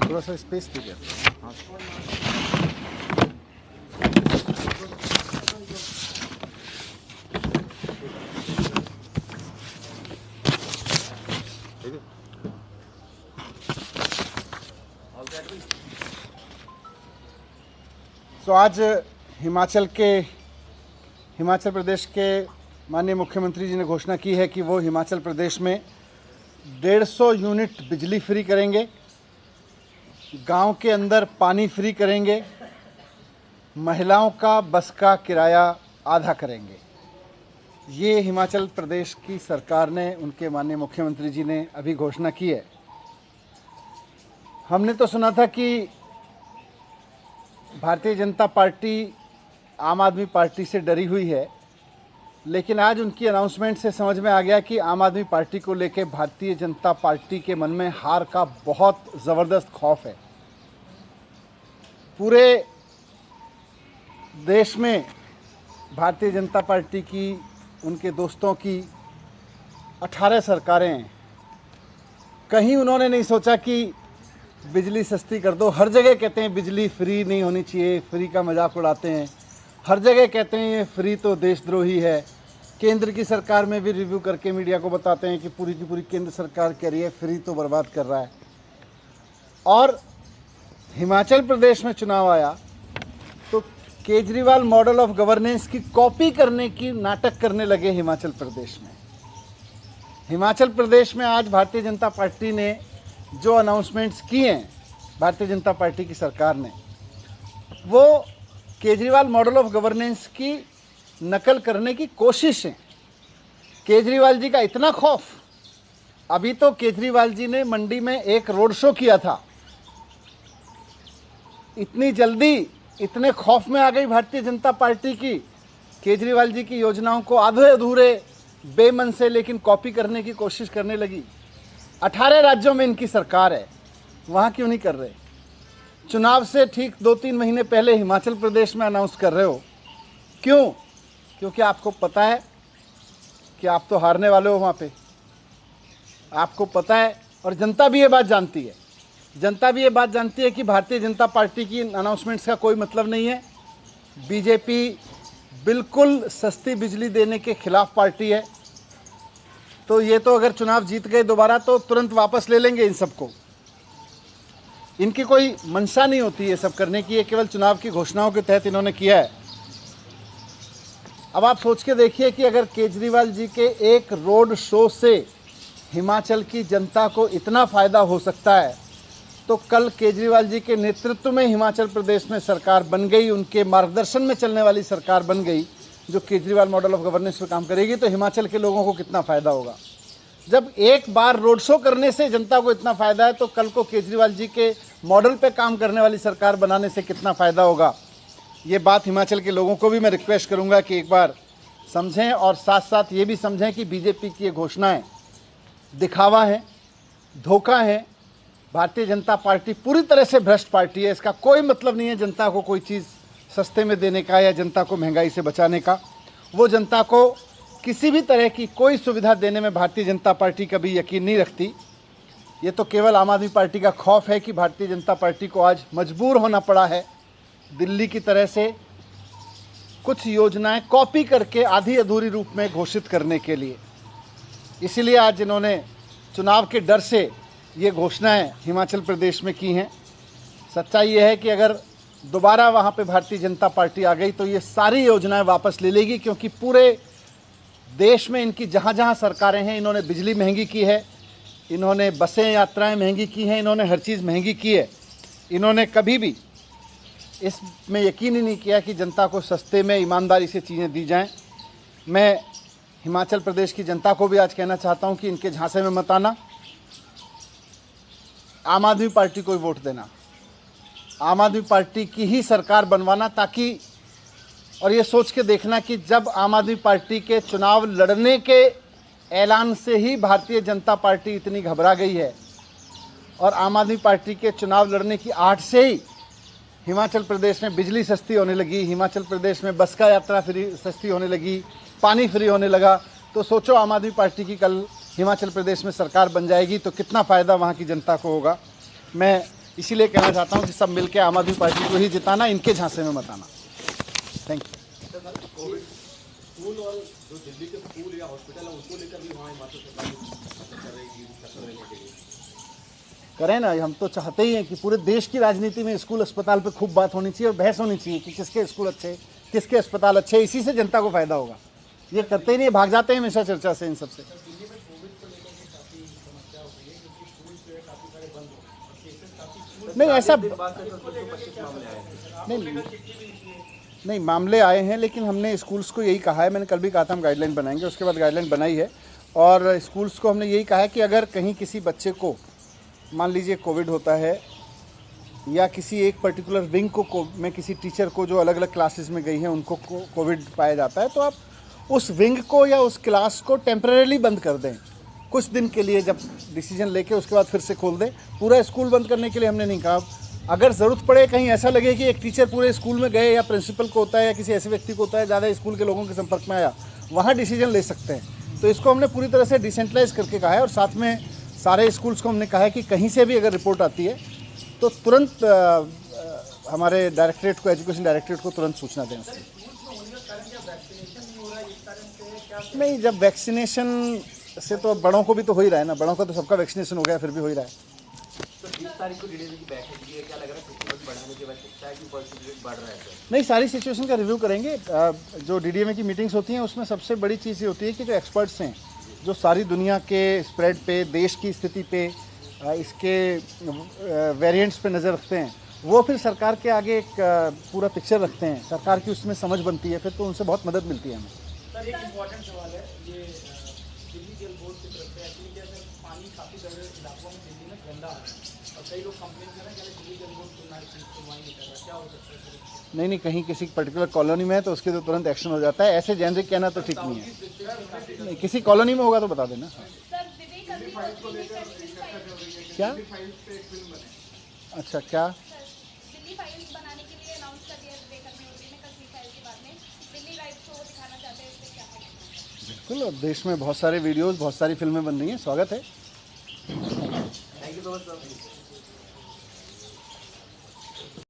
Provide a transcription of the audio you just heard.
थोड़ा सा स्पेस दीजिए। हाँ ठीक है। तो आज हिमाचल प्रदेश के माननीय मुख्यमंत्री जी ने घोषणा की है कि वो हिमाचल प्रदेश में 150 यूनिट बिजली फ्री करेंगे, गांव के अंदर पानी फ्री करेंगे, महिलाओं का बस का किराया आधा करेंगे। ये हिमाचल प्रदेश की सरकार ने, उनके माननीय मुख्यमंत्री जी ने अभी घोषणा की है। हमने तो सुना था कि भारतीय जनता पार्टी आम आदमी पार्टी से डरी हुई है, लेकिन आज उनकी अनाउंसमेंट से समझ में आ गया कि आम आदमी पार्टी को लेकर भारतीय जनता पार्टी के मन में हार का बहुत ज़बरदस्त खौफ है। पूरे देश में भारतीय जनता पार्टी की, उनके दोस्तों की 18 सरकारें हैं। कहीं उन्होंने नहीं सोचा कि बिजली सस्ती कर दो। हर जगह कहते हैं बिजली फ्री नहीं होनी चाहिए, फ्री का मजाक उड़ाते हैं। हर जगह कहते हैं ये फ्री तो देशद्रोही है। केंद्र की सरकार में भी रिव्यू करके मीडिया को बताते हैं कि पूरी की पूरी केंद्र सरकार कह रही है फ्री तो बर्बाद कर रहा है। और हिमाचल प्रदेश में चुनाव आया तो केजरीवाल मॉडल ऑफ गवर्नेंस की कॉपी करने की नाटक करने लगे हिमाचल प्रदेश में। हिमाचल प्रदेश में आज भारतीय जनता पार्टी ने जो अनाउंसमेंट्स किए हैं, भारतीय जनता पार्टी की सरकार ने, वो केजरीवाल मॉडल ऑफ गवर्नेंस की नकल करने की कोशिश है। केजरीवाल जी का इतना खौफ, अभी तो केजरीवाल जी ने मंडी में एक रोड शो किया था, इतनी जल्दी इतने खौफ में आ गई भारतीय जनता पार्टी की, केजरीवाल जी की योजनाओं को आधे अधूरे बेमन से लेकिन कॉपी करने की कोशिश करने लगी। 18 राज्यों में इनकी सरकार है, वहाँ क्यों नहीं कर रहे? चुनाव से ठीक 2-3 महीने पहले हिमाचल प्रदेश में अनाउंस कर रहे हो, क्यों? क्योंकि आपको पता है कि आप तो हारने वाले हो वहाँ पे, आपको पता है। और जनता भी ये बात जानती है, जनता भी ये बात जानती है कि भारतीय जनता पार्टी की अनाउंसमेंट्स का कोई मतलब नहीं है। बीजेपी बिल्कुल सस्ती बिजली देने के खिलाफ पार्टी है। तो ये तो अगर चुनाव जीत गए दोबारा तो तुरंत वापस ले लेंगे इन सबको। इनकी कोई मंशा नहीं होती ये सब करने की, ये केवल चुनाव की घोषणाओं के तहत इन्होंने किया है। अब आप सोच के देखिए कि अगर केजरीवाल जी के एक रोड शो से हिमाचल की जनता को इतना फ़ायदा हो सकता है, तो कल केजरीवाल जी के नेतृत्व में हिमाचल प्रदेश में सरकार बन गई, उनके मार्गदर्शन में चलने वाली सरकार बन गई जो केजरीवाल मॉडल ऑफ गवर्नेंस पर काम करेगी, तो हिमाचल के लोगों को कितना फ़ायदा होगा। जब एक बार रोड शो करने से जनता को इतना फ़ायदा है, तो कल को केजरीवाल जी के मॉडल पे काम करने वाली सरकार बनाने से कितना फ़ायदा होगा। ये बात हिमाचल के लोगों को भी मैं रिक्वेस्ट करूंगा कि एक बार समझें, और साथ साथ ये भी समझें कि बीजेपी की ये घोषणाएं दिखावा है, धोखा है। भारतीय जनता पार्टी पूरी तरह से भ्रष्ट पार्टी है। इसका कोई मतलब नहीं है जनता को कोई चीज़ सस्ते में देने का या जनता को महंगाई से बचाने का। वो जनता को किसी भी तरह की कोई सुविधा देने में भारतीय जनता पार्टी कभी यकीन नहीं रखती। ये तो केवल आम आदमी पार्टी का खौफ है कि भारतीय जनता पार्टी को आज मजबूर होना पड़ा है दिल्ली की तरह से कुछ योजनाएं कॉपी करके आधी अधूरी रूप में घोषित करने के लिए। इसीलिए आज इन्होंने चुनाव के डर से ये घोषणाएं हिमाचल प्रदेश में की हैं। सच्चाई ये है कि अगर दोबारा वहाँ पे भारतीय जनता पार्टी आ गई तो ये सारी योजनाएं वापस ले लेगी, क्योंकि पूरे देश में इनकी जहाँ जहाँ सरकारें हैं, इन्होंने बिजली महंगी की है, इन्होंने बसें यात्राएं महंगी की हैं, इन्होंने हर चीज़ महंगी की है। इन्होंने कभी भी इसमें यकीन ही नहीं किया कि जनता को सस्ते में ईमानदारी से चीज़ें दी जाएं। मैं हिमाचल प्रदेश की जनता को भी आज कहना चाहता हूं कि इनके झांसे में मत आना, आम आदमी पार्टी को वोट देना, आम आदमी पार्टी की ही सरकार बनवाना, ताकि और ये सोच के देखना कि जब आम आदमी पार्टी के चुनाव लड़ने के ऐलान से ही भारतीय जनता पार्टी इतनी घबरा गई है और आम आदमी पार्टी के चुनाव लड़ने की आहट से ही हिमाचल प्रदेश में बिजली सस्ती होने लगी, हिमाचल प्रदेश में बस का यात्रा फ्री सस्ती होने लगी, पानी फ्री होने लगा, तो सोचो आम आदमी पार्टी की कल हिमाचल प्रदेश में सरकार बन जाएगी तो कितना फ़ायदा वहाँ की जनता को होगा। मैं इसीलिए कहना चाहता हूँ कि सब मिलकर आम आदमी पार्टी को ही जिताना, इनके झांसे में मत आना। Thank you. स्कूल और जो दिल्ली के स्कूल या हॉस्पिटल है उसको लेकर भी वहाँ हिमाचल सरकार कर रहेगी, टक्कर देने के लिए करें ना। हम तो चाहते ही हैं कि पूरे देश की राजनीति में स्कूल अस्पताल पे खूब बात होनी चाहिए और बहस होनी चाहिए कि किसके स्कूल अच्छे, किसके अस्पताल अच्छे। इसी से जनता को फायदा होगा। ये करते ही नहीं, भाग जाते हैं हमेशा चर्चा से इन सबसे। नहीं ऐसा नहीं मामले आए हैं, लेकिन हमने स्कूल्स को यही कहा है, मैंने कल भी कहा था हम गाइडलाइन बनाएंगे, उसके बाद गाइडलाइन बनाई है। और स्कूल्स को हमने यही कहा है कि अगर कहीं किसी बच्चे को मान लीजिए कोविड होता है या किसी एक पर्टिकुलर विंग को में किसी टीचर को जो अलग अलग क्लासेस में गई हैं उनको कोविड पाया जाता है, तो आप उस विंग को या उस क्लास को टेम्परेली बंद कर दें कुछ दिन के लिए, जब डिसीजन लेके उसके बाद फिर से खोल दें। पूरा स्कूल बंद करने के लिए हमने नहीं कहा। अगर ज़रूरत पड़े, कहीं ऐसा लगे कि एक टीचर पूरे स्कूल में गए या प्रिंसिपल को होता है या किसी ऐसे व्यक्ति को होता है ज़्यादा स्कूल के लोगों के संपर्क में आया, वहाँ डिसीजन ले सकते हैं। तो इसको हमने पूरी तरह से डिसेंट्रलाइज करके कहा है और साथ में सारे स्कूल्स को हमने कहा है कि कहीं से भी अगर रिपोर्ट आती है तो तुरंत हमारे डायरेक्टरेट को, एजुकेशन डायरेक्टरेट को तुरंत सूचना दें उसकी। नहीं, जब वैक्सीनेशन से तो बड़ों को भी तो हो ही रहा है ना, बड़ों का तो सबका वैक्सीनेशन हो गया, फिर भी हो ही रहा है। तो 20 तारीख को डीडीए की बैठक है, क्या लग रहा है कितनी बढ़ाने की आवश्यकता है कि परसेंटेज बढ़ रहा है? नहीं, सारी सिचुएशन का रिव्यू करेंगे। जो डीडीए में की मीटिंग्स होती हैं उसमें सबसे बड़ी चीज़ ये होती है कि जो एक्सपर्ट्स हैं, जो सारी दुनिया के स्प्रेड पे, देश की स्थिति पे, इसके वेरिएंट्स पे नज़र रखते हैं, वो फिर सरकार के आगे एक पूरा पिक्चर रखते हैं, सरकार की उसमें समझ बनती है, फिर तो उनसे बहुत मदद मिलती है हमें। सर एक इम्पॉर्टेंट सवाल है, ये दिल्ली जल बोर्ड की तरफ से एक्चुअली क्या सर, पानी काफ़ी सारे इलाकों में दिल्ली में गंदा आ रहा है और कई लोग कंप्लेन कर रहे हैं कि दिल्ली जल बोर्ड सुनवाई नहीं कर रहा, क्या हो सकता है सर? नहीं, कहीं किसी पर्टिकुलर कॉलोनी में है तो उसके तो तुरंत एक्शन हो जाता है। ऐसे जेनरिक कहना तो ठीक नहीं है। नहीं, किसी कॉलोनी में होगा तो बता देना। क्या? अच्छा, क्या? दिल्ली फाइल्स बनाने के लिए अनाउंस कर दिया विवेक अग्निहोत्री ने कल फाइल के बाद में, दिल्ली लाइव को दिखाना चाहते हैं, इससे क्या है? बिल्कुल, और देश में बहुत सारे वीडियोस, बहुत सारी फिल्में बन रही हैं, स्वागत है। Thank you so much sir.